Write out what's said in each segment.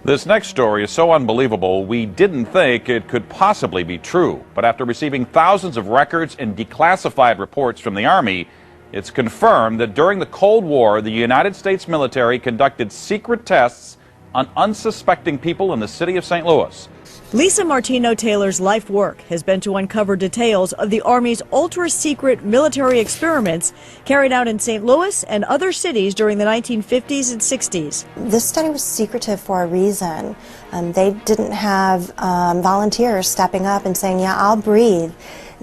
This next story is so unbelievable, we didn't think it could possibly be true. But after receiving thousands of records and declassified reports from the Army, it's confirmed that during the Cold War, the United States military conducted secret tests on unsuspecting people in the city of St. Louis. Lisa Martino Taylor's life work has been to uncover details of the Army's ultra-secret military experiments carried out in St. Louis and other cities during the 1950s and 60s. This study was secretive for a reason. They didn't have volunteers stepping up and saying, yeah, I'll breathe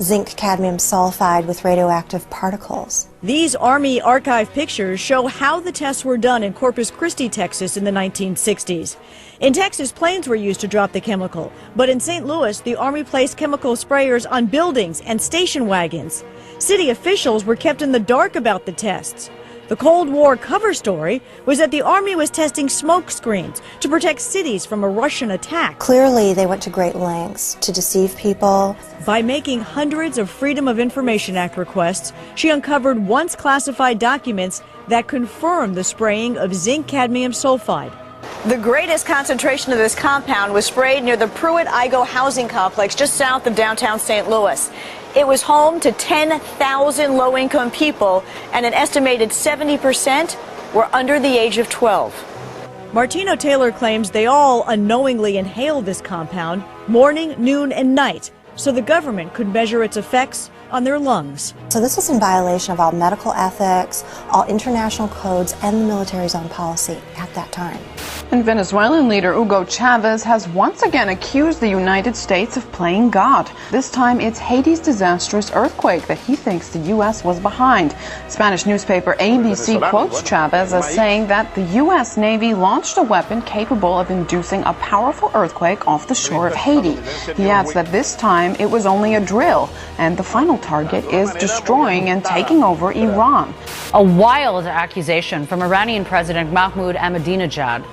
zinc cadmium sulfide with radioactive particles. These Army archive pictures show how the tests were done in Corpus Christi, Texas in the 1960s. In Texas, planes were used to drop the chemical, but in St. Louis, the Army placed chemical sprayers on buildings and station wagons. City officials were kept in the dark about the tests. The Cold War cover story was that the Army was testing smoke screens to protect cities from a Russian attack. Clearly, they went to great lengths to deceive people. By making hundreds of Freedom of Information Act requests, she uncovered once classified documents that confirmed the spraying of zinc cadmium sulfide. The greatest concentration of this compound was sprayed near the Pruitt-Igoe housing complex just south of downtown St. Louis. It was home to 10,000 low-income people, and an estimated 70% were under the age of 12. Martino Taylor claims they all unknowingly inhaled this compound morning, noon, and night, so the government could measure its effects on their lungs. So this was in violation of all medical ethics, all international codes, and the military's own policy at that time. And Venezuelan leader Hugo Chavez has once again accused the United States of playing God. This time it's Haiti's disastrous earthquake that he thinks the U.S. was behind. Spanish newspaper ABC quotes Chavez as saying that the U.S. Navy launched a weapon capable of inducing a powerful earthquake off the shore of Haiti. He adds that this time it was only a drill, and the final target is destroying and taking over Iran. A wild accusation from Iranian President Mahmoud Ahmadinejad.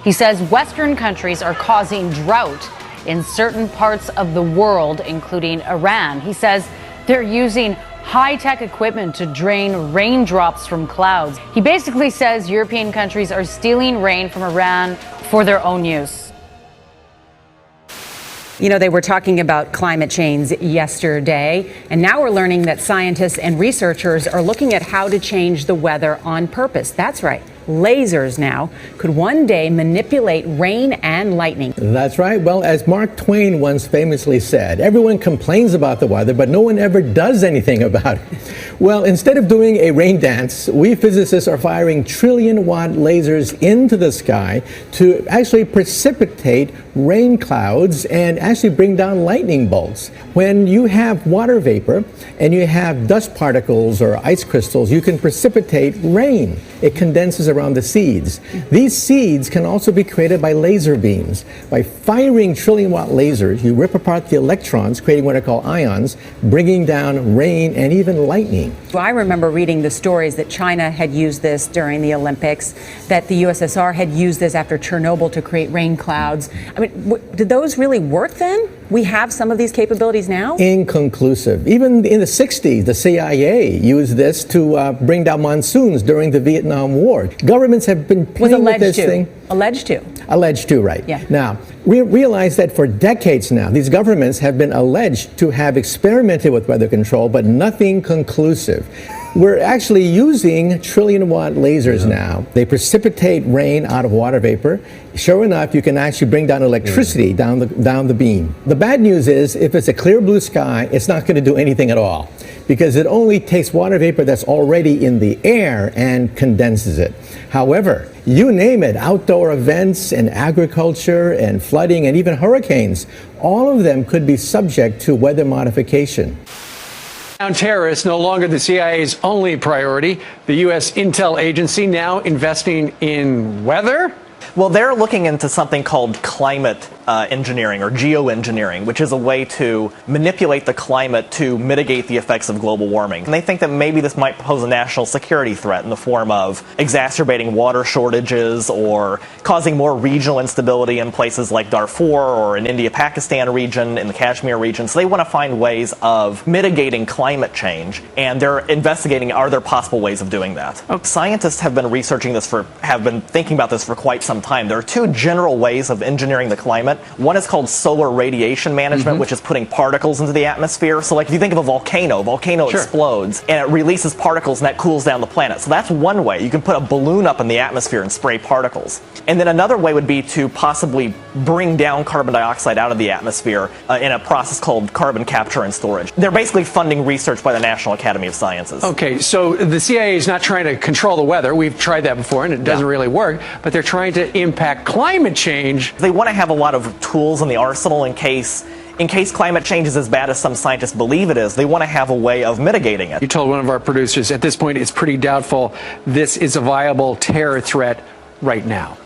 He says Western countries are causing drought in certain parts of the world, including Iran. He says they're using high-tech equipment to drain raindrops from clouds. He basically says European countries are stealing rain from Iran for their own use. You know, they were talking about climate change yesterday, and now we're learning that scientists and researchers are looking at how to change the weather on purpose. That's right. Lasers now could one day manipulate rain and lightning. That's right. Well, as Mark Twain once famously said, everyone complains about the weather, but no one ever does anything about it. Well, instead of doing a rain dance, we physicists are firing trillion-watt lasers into the sky to actually precipitate rain clouds and actually bring down lightning bolts. When you have water vapor and you have dust particles or ice crystals, you can precipitate rain. It condenses around the seeds. These seeds can also be created by laser beams. By firing trillion-watt lasers, you rip apart the electrons, creating what are called ions, bringing down rain and even lightning. I remember reading the stories that China had used this during the Olympics, that the USSR had used this after Chernobyl to create rain clouds. I mean, did those really work then? We have some of these capabilities now? Inconclusive. Even in the 60s, the CIA used this to bring down monsoons during the Vietnam War. Governments have been playing with this thing. Alleged to. Alleged to, right. Yeah. Now, we realize that for decades now, these governments have been alleged to have experimented with weather control, but nothing conclusive. We're actually using trillion-watt lasers now. They precipitate rain out of water vapor. Sure enough, you can actually bring down electricity down the beam. The bad news is, if it's a clear blue sky, it's not going to do anything at all, because it only takes water vapor that's already in the air and condenses it. However, you name it, outdoor events and agriculture and flooding and even hurricanes, all of them could be subject to weather modification. Terrorists no longer the CIA's only priority. The U.S. intel agency now investing in weather? Well, they're looking into something called climate engineering or geoengineering, which is a way to manipulate the climate to mitigate the effects of global warming. And they think that maybe this might pose a national security threat in the form of exacerbating water shortages or causing more regional instability in places like Darfur or in India-Pakistan region, in the Kashmir region. So they want to find ways of mitigating climate change, and they're investigating, are there possible ways of doing that? Scientists have been researching this have been thinking about this for quite some some time. There are two general ways of engineering the climate. One is called solar radiation management, which is putting particles into the atmosphere. So like if you think of a volcano explodes and it releases particles and that cools down the planet. So that's one way. You can put a balloon up in the atmosphere and spray particles. And then another way would be to possibly bring down carbon dioxide out of the atmosphere in a process called carbon capture and storage. They're basically funding research by the National Academy of Sciences. Okay, so the CIA is not trying to control the weather. We've tried that before and it doesn't really work, but they're trying to impact climate change. They want to have a lot of tools in the arsenal in case climate change is as bad as some scientists believe it is. They want to have a way of mitigating it. You told one of our producers at this point it's pretty doubtful this is a viable terror threat right now.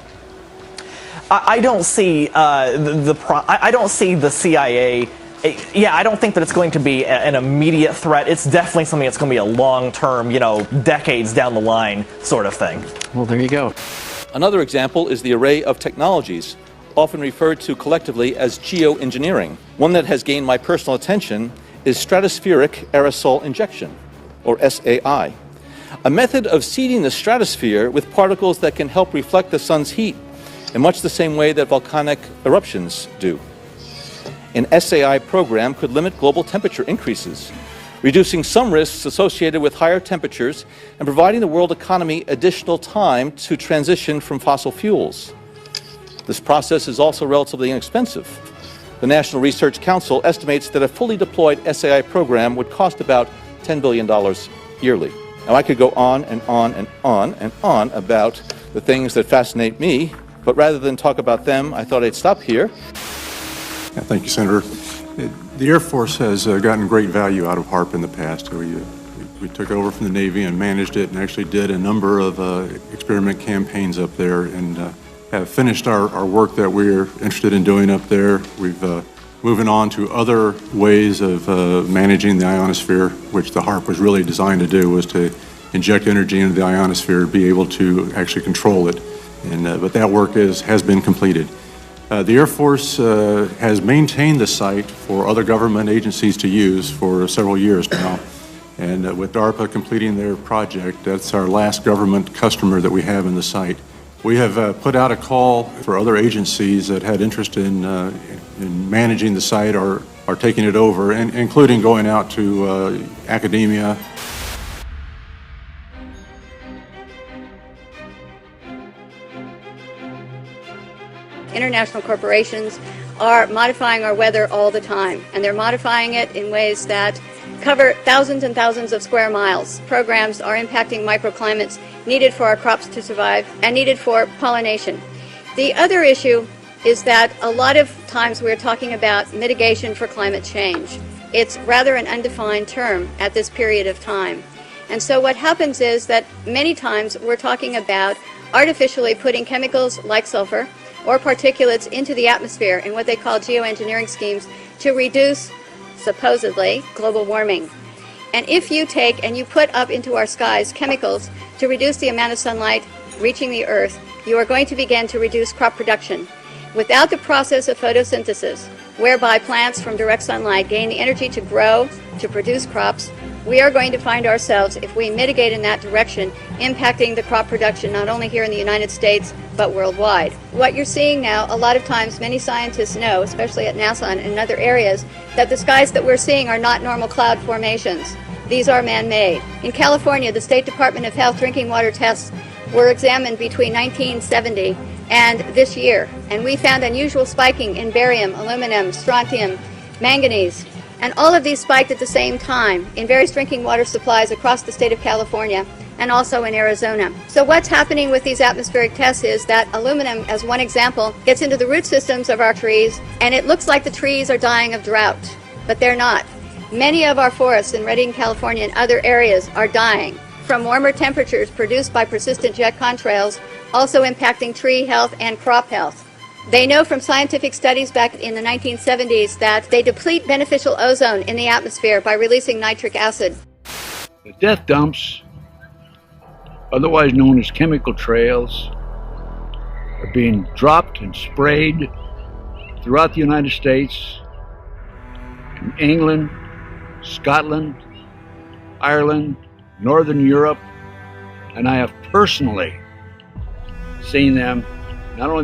I don't see I don't see the CIA. I don't think that it's going to be an immediate threat. It's definitely something that's going to be a long-term, decades down the line sort of thing. Well, there you go. Another example is the array of technologies, often referred to collectively as geoengineering. One that has gained my personal attention is stratospheric aerosol injection, or SAI, a method of seeding the stratosphere with particles that can help reflect the sun's heat in much the same way that volcanic eruptions do. An SAI program could limit global temperature increases, reducing some risks associated with higher temperatures and providing the world economy additional time to transition from fossil fuels. This process is also relatively inexpensive. The National Research Council estimates that a fully deployed SAI program would cost about $10 billion yearly. Now, I could go on and on and on and on about the things that fascinate me, but rather than talk about them, I thought I'd stop here. Thank you, Senator. The Air Force has gotten great value out of HAARP in the past. We took over from the Navy and managed it and actually did a number of experiment campaigns up there and have finished our work that we're interested in doing up there. We've moving on to other ways of managing the ionosphere, which the HAARP was really designed to do, was to inject energy into the ionosphere, be able to actually control it. But that work has been completed. The Air Force has maintained the site for other government agencies to use for several years now. And with DARPA completing their project, that's our last government customer that we have in the site. We have put out a call for other agencies that had interest in managing the site or taking it over, including going out to academia. International corporations are modifying our weather all the time, and they're modifying it in ways that cover thousands and thousands of square miles. Programs are impacting microclimates needed for our crops to survive and needed for pollination. The other issue is that a lot of times we're talking about mitigation for climate change. It's rather an undefined term at this period of time. And so what happens is that many times we're talking about artificially putting chemicals like sulfur or particulates into the atmosphere in what they call geoengineering schemes to reduce, supposedly, global warming. And if you take and you put up into our skies chemicals to reduce the amount of sunlight reaching the earth, you are going to begin to reduce crop production. Without the process of photosynthesis, whereby plants from direct sunlight gain the energy to grow, to produce crops, we are going to find ourselves, if we mitigate in that direction, impacting the crop production not only here in the United States, but worldwide. What you're seeing now, a lot of times many scientists know, especially at NASA and in other areas, that the skies that we're seeing are not normal cloud formations. These are man-made. In California, the State Department of Health drinking water tests were examined between 1970 and this year, and we found unusual spiking in barium, aluminum, strontium, manganese. And all of these spiked at the same time in various drinking water supplies across the state of California and also in Arizona. So what's happening with these atmospheric tests is that aluminum, as one example, gets into the root systems of our trees, and it looks like the trees are dying of drought, but they're not. Many of our forests in Redding, California and other areas are dying from warmer temperatures produced by persistent jet contrails, also impacting tree health and crop health. They know from scientific studies back in the 1970s that they deplete beneficial ozone in the atmosphere by releasing nitric acid. The death dumps, otherwise known as chemical trails, are being dropped and sprayed throughout the United States, in England, Scotland, Ireland, Northern Europe, and I have personally seen them not only